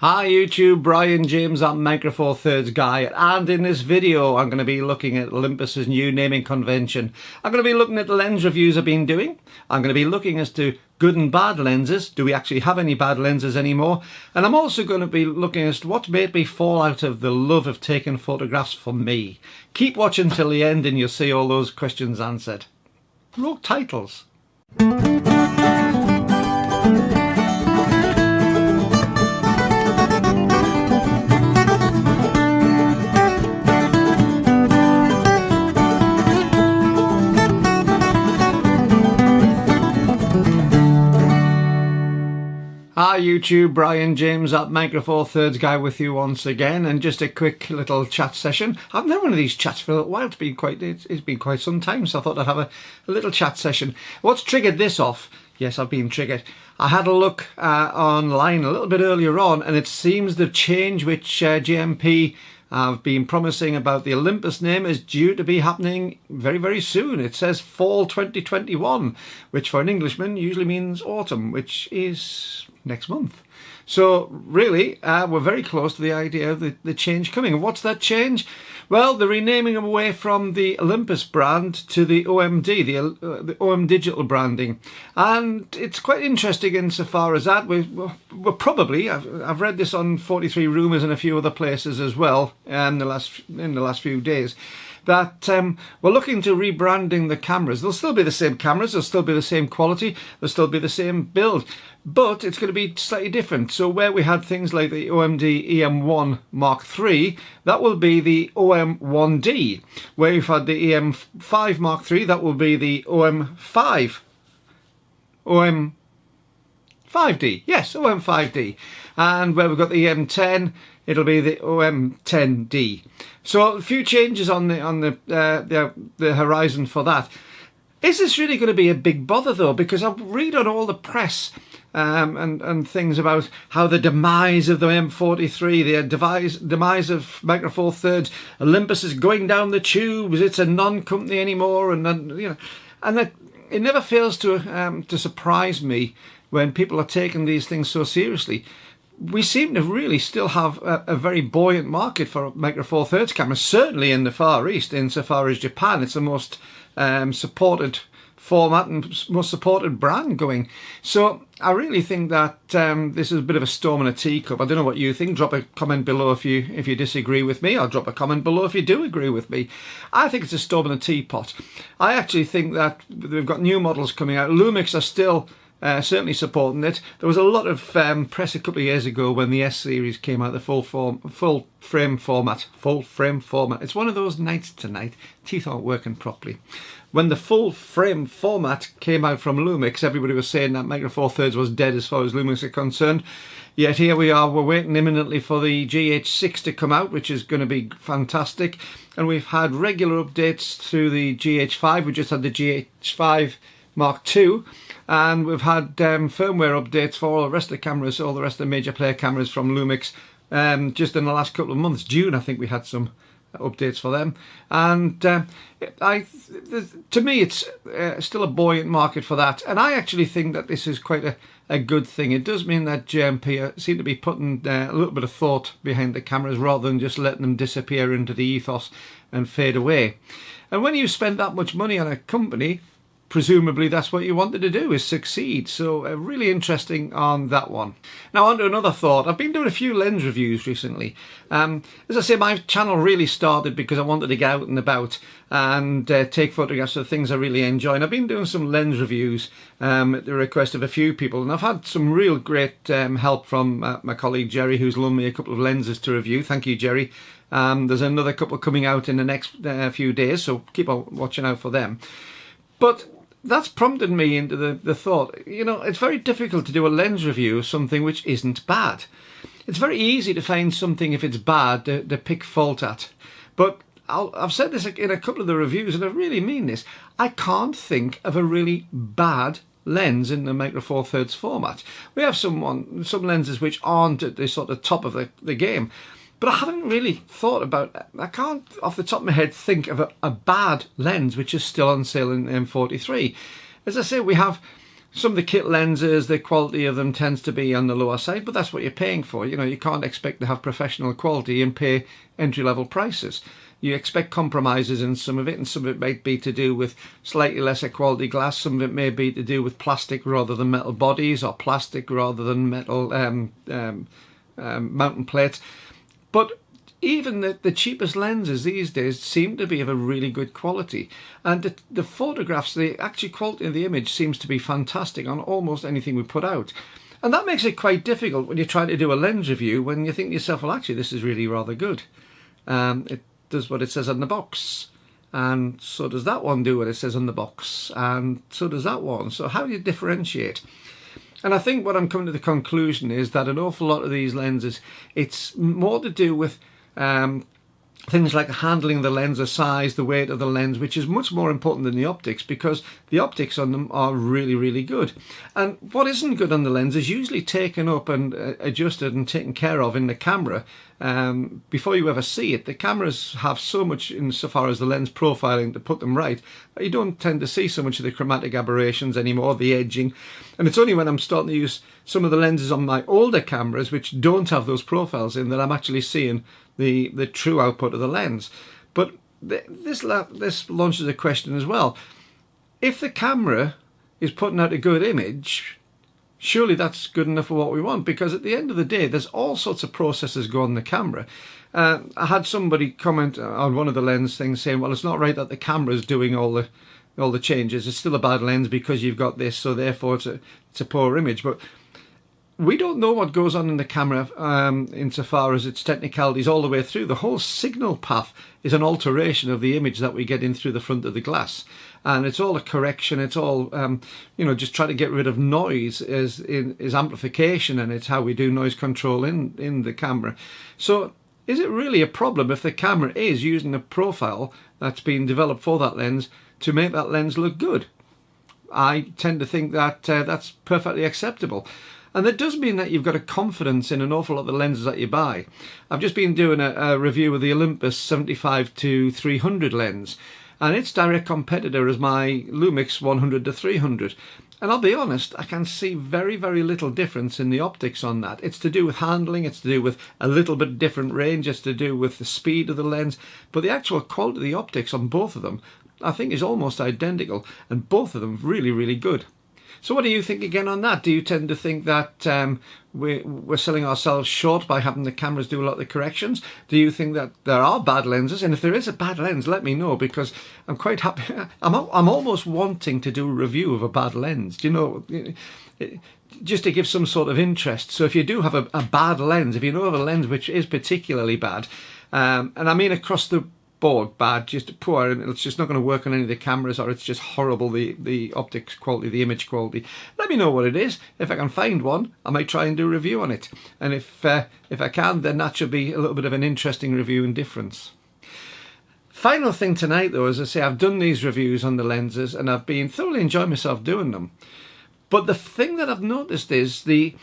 Hi YouTube, Brian James, that M43 guy, and in this video I'm going to be looking at Olympus's new naming convention. I'm going to be looking at the lens reviews I've been doing. I'm going to be looking as to good and bad lenses. Do we actually have any bad lenses anymore? And I'm also going to be looking as to what made me fall out of the love of taking photographs for me. Keep watching till the end and you'll see all those questions answered. Roll titles. Hi YouTube, Brian James, that M43 guy with you once again, and just a quick little chat session. I've done one of these chats for a while. It's been quite some time, so I thought I'd have a little chat session. What's triggered this off? Yes, I've been triggered. I had a look online a little bit earlier on, and it seems the change which GMP have been promising about the Olympus name is due to be happening very, very soon. It says fall 2021, which for an Englishman usually means autumn, which is next month. So really, we're very close to the idea of the change coming. And what's that change? Well, they're renaming them away from the Olympus brand to the OMD, the OM Digital branding. And it's quite interesting insofar as that we're probably, I've read this on 43 Rumours and a few other places as well in the last few days, that we're looking to rebranding the cameras. They'll still be the same cameras, they'll still be the same quality, they'll still be the same build, but it's going to be slightly different. So where we had things like the OMD EM1 Mark III, that will be the OM1D. Where we've had the EM5 Mark III, that will be the OM5D. Yes, OM5D. And where we've got the EM10, it'll be the OM10D. So a few changes on the horizon for that. Is this really going to be a big bother though? Because I read on all the press and things about how the demise of the M43, the demise of M43, Olympus is going down the tubes. It's a non-company anymore, and that it never fails to surprise me when people are taking these things so seriously. We seem to really still have a very buoyant market for M43 cameras, certainly in the Far East. Insofar as Japan, it's the most supported format and most supported brand going. So I really think that this is a bit of a storm in a teacup. I don't know what you think. Drop a comment below if you disagree with me. I'll drop a comment below if you do agree with me. I think it's a storm in a teapot. I actually think that we've got new models coming out. Lumix are still certainly supporting it. There was a lot of press a couple of years ago when the S series came out, the full frame format. It's one of those nights tonight. Teeth aren't working properly. When the full frame format came out from Lumix, everybody was saying that M43 was dead as far as Lumix are concerned. Yet here we are, we're waiting imminently for the GH6 to come out, which is going to be fantastic. And we've had regular updates through the GH5. We just had the GH5 Mark II. And we've had firmware updates for all the rest of the cameras, all the rest of the major player cameras from Lumix just in the last couple of months. June, I think we had some updates for them. And to me, it's still a buoyant market for that. And I actually think that this is quite a good thing. It does mean that GMP seem to be putting a little bit of thought behind the cameras rather than just letting them disappear into the ethos and fade away. And when you spend that much money on a company, presumably that's what you wanted to do, is succeed. So really interesting on that one. Now on to another thought. I've been doing a few lens reviews recently. As I say, my channel really started because I wanted to get out and about and take photographs of things I really enjoy. And I've been doing some lens reviews at the request of a few people. And I've had some real great help from my colleague Jerry, who's loaned me a couple of lenses to review. Thank you, Jerry. There's another couple coming out in the next few days, so keep on watching out for them. But that's prompted me into the thought, it's very difficult to do a lens review of something which isn't bad. It's very easy to find something, if it's bad, to pick fault at. But I've said this in a couple of the reviews, and I really mean this. I can't think of a really bad lens in the M43 format. We have some lenses which aren't at the sort of top of the game. But I haven't really thought about, I can't off the top of my head think of a bad lens which is still on sale in M43. As I say, we have some of the kit lenses, the quality of them tends to be on the lower side, but that's what you're paying for. You know, you can't expect to have professional quality and pay entry-level prices. You expect compromises in some of it, and some of it might be to do with slightly lesser quality glass. Some of it may be to do with plastic rather than metal bodies, or plastic rather than metal mounting plates. But even the cheapest lenses these days seem to be of a really good quality. And the photographs, the actual quality of the image seems to be fantastic on almost anything we put out. And that makes it quite difficult when you're trying to do a lens review, when you think to yourself, well, actually, this is really rather good. It does what it says on the box. And so does that one do what it says on the box. And so does that one. So how do you differentiate? And I think what I'm coming to the conclusion is that an awful lot of these lenses, it's more to do with things like handling the lens, the size, the weight of the lens, which is much more important than the optics, because the optics on them are really, really good. And what isn't good on the lens is usually taken up and adjusted and taken care of in the camera before you ever see it. The cameras have so much insofar as the lens profiling to put them right, that you don't tend to see so much of the chromatic aberrations anymore, the edging. And it's only when I'm starting to use some of the lenses on my older cameras, which don't have those profiles in, that I'm actually seeing the true output of the lens. But this launches a question as well. If the camera is putting out a good image, surely that's good enough for what we want, because at the end of the day, there's all sorts of processes go on the camera. I had somebody comment on one of the lens things saying, well, it's not right that the camera's doing all the changes. It's still a bad lens because you've got this, so therefore it's a poor image. But we don't know what goes on in the camera insofar as its technicalities all the way through. The whole signal path is an alteration of the image that we get in through the front of the glass. And it's all a correction. It's all, just trying to get rid of noise is amplification, and it's how we do noise control in the camera. So is it really a problem if the camera is using a profile that's been developed for that lens to make that lens look good? I tend to think that that's perfectly acceptable. And that does mean that you've got a confidence in an awful lot of the lenses that you buy. I've just been doing a review of the Olympus 75-300 lens, and its direct competitor is my Lumix 100-300. And I'll be honest, I can see very, very little difference in the optics on that. It's to do with handling, it's to do with a little bit different range, it's to do with the speed of the lens, but the actual quality of the optics on both of them, I think, is almost identical, and both of them really, really good. So what do you think again on that? Do you tend to think that we're selling ourselves short by having the cameras do a lot of the corrections? Do you think that there are bad lenses? And if there is a bad lens, let me know, because I'm quite happy. I'm almost wanting to do a review of a bad lens, do you know, just to give some sort of interest. So if you do have a bad lens, if you know of a lens which is particularly bad, and I mean across the board bad, just poor, and it's just not going to work on any of the cameras, or it's just horrible, the optics quality, the image quality, let me know what it is. If I can find one, I might try and do a review on it, and if I can, then that should be a little bit of an interesting review and difference. Final thing tonight though, as I say, I've done these reviews on the lenses and I've been thoroughly enjoying myself doing them, but the thing that I've noticed is the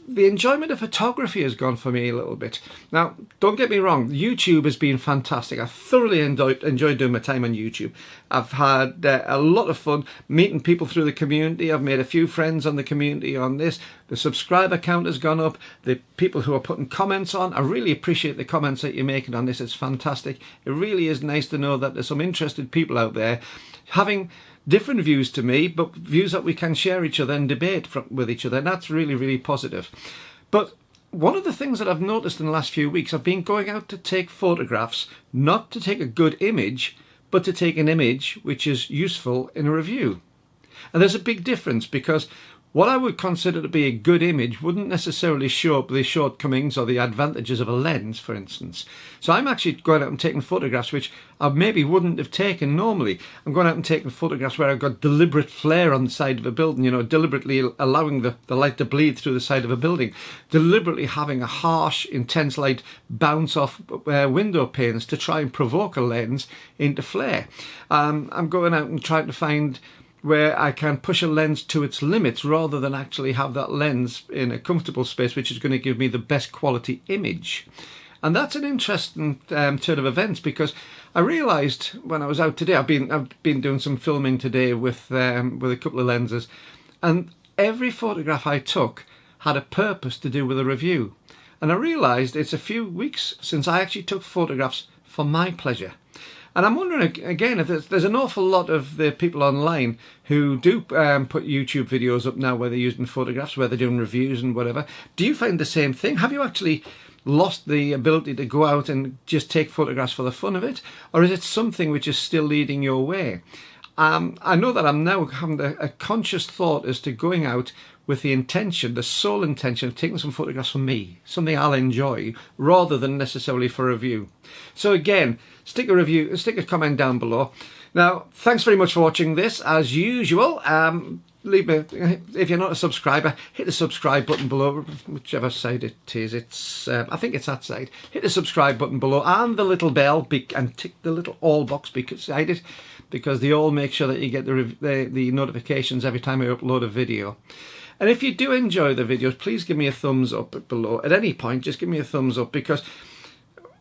enjoyment of photography has gone for me a little bit. Now, don't get me wrong, YouTube has been fantastic. I thoroughly enjoyed doing my time on YouTube. I've had a lot of fun meeting people through the community. I've made a few friends on the community on this. The subscriber count has gone up. The people who are putting comments on, I really appreciate the comments that you're making on this. It's fantastic. It really is nice to know that there's some interested people out there having different views to me, but views that we can share each other and debate with each other, and that's really, really positive. But one of the things that I've noticed in the last few weeks, I've been going out to take photographs, not to take a good image, but to take an image which is useful in a review. And there's a big difference, because what I would consider to be a good image wouldn't necessarily show up the shortcomings or the advantages of a lens, for instance. So I'm actually going out and taking photographs which I maybe wouldn't have taken normally. I'm going out and taking photographs where I've got deliberate flare on the side of a building, you know, deliberately allowing the light to bleed through the side of a building, deliberately having a harsh, intense light bounce off window panes to try and provoke a lens into flare. I'm going out and trying to find where I can push a lens to its limits rather than actually have that lens in a comfortable space which is going to give me the best quality image. And that's an interesting turn of events, because I realised when I was out today, I've been doing some filming today with a couple of lenses, and every photograph I took had a purpose to do with a review. And I realised it's a few weeks since I actually took photographs for my pleasure. And I'm wondering again if there's an awful lot of the people online who do put YouTube videos up now where they're using photographs, where they're doing reviews and whatever. Do you find the same thing? Have you actually lost the ability to go out and just take photographs for the fun of it? Or is it something which is still leading your way? I know that I'm now having a conscious thought as to going out with the intention, the sole intention of taking some photographs for me, something I'll enjoy, rather than necessarily for review. So again, stick a comment down below. Now, thanks very much for watching this. As usual, leave me, if you're not a subscriber, hit the subscribe button below, whichever side it is. I think it's that side. Hit the subscribe button below and the little bell, and tick the little all box beside it, because they all make sure that you get the notifications every time I upload a video. And if you do enjoy the videos, please give me a thumbs up below. At any point, just give me a thumbs up, because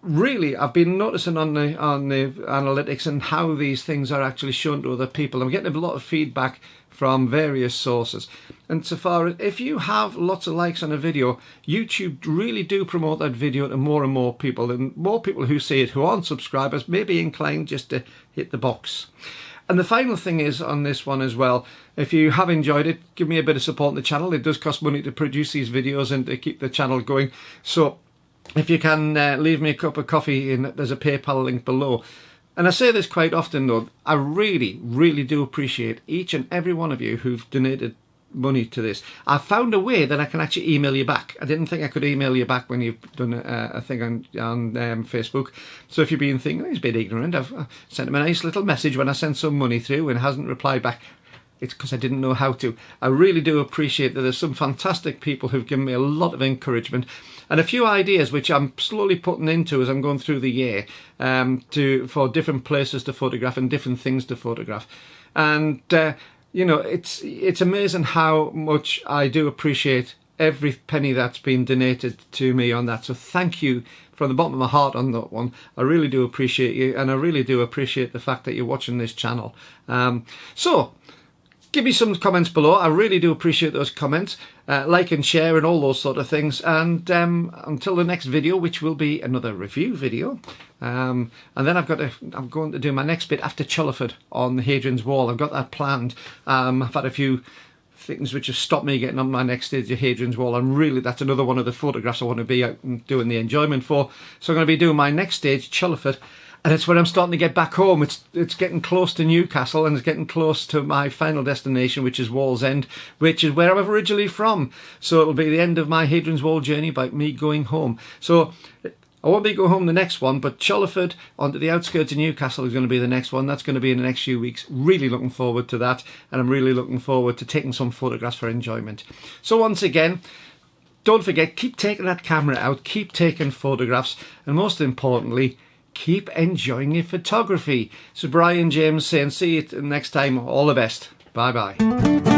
really I've been noticing on the analytics and how these things are actually shown to other people. I'm getting a lot of feedback from various sources. And so far, if you have lots of likes on a video, YouTube really do promote that video to more and more people, and more people who see it who aren't subscribers may be inclined just to hit the box. And the final thing is on this one as well, if you have enjoyed it, give me a bit of support on the channel. It does cost money to produce these videos and to keep the channel going. So if you can leave me a cup of coffee, there's a PayPal link below. And I say this quite often though, I really, really do appreciate each and every one of you who've donated money to this. I found a way that I can actually email you back. I didn't think I could email you back when you've done a thing on Facebook. So if you've been thinking, he's a bit ignorant, I've sent him a nice little message when I sent some money through and hasn't replied back. It's because I didn't know how to. I really do appreciate that there's some fantastic people who've given me a lot of encouragement and a few ideas which I'm slowly putting into as I'm going through the year for different places to photograph and different things to photograph. And you know, it's amazing how much I do appreciate every penny that's been donated to me on that. So thank you from the bottom of my heart on that one. I really do appreciate you, and I really do appreciate the fact that you're watching this channel. So give me some comments below. I really do appreciate those comments. Like and share and all those sort of things. And until the next video, which will be another review video. And then I'm going to do my next bit after Chollerford on Hadrian's Wall. I've got that planned. I've had a few things which have stopped me getting on my next stage of Hadrian's Wall, and really that's another one of the photographs I want to be out and doing the enjoyment for. So I'm going to be doing my next stage, Chollerford. And it's when I'm starting to get back home. It's getting close to Newcastle, and it's getting close to my final destination, which is Wallsend, which is where I'm originally from. So it'll be the end of my Hadrian's Wall journey by me going home. So I won't be going home the next one, but Chollerford onto the outskirts of Newcastle is going to be the next one. That's going to be in the next few weeks. Really looking forward to that, and I'm really looking forward to taking some photographs for enjoyment. So once again, don't forget, keep taking that camera out, keep taking photographs, and most importantly, keep enjoying your photography. So Brian James saying, see you next time. All the best. Bye bye.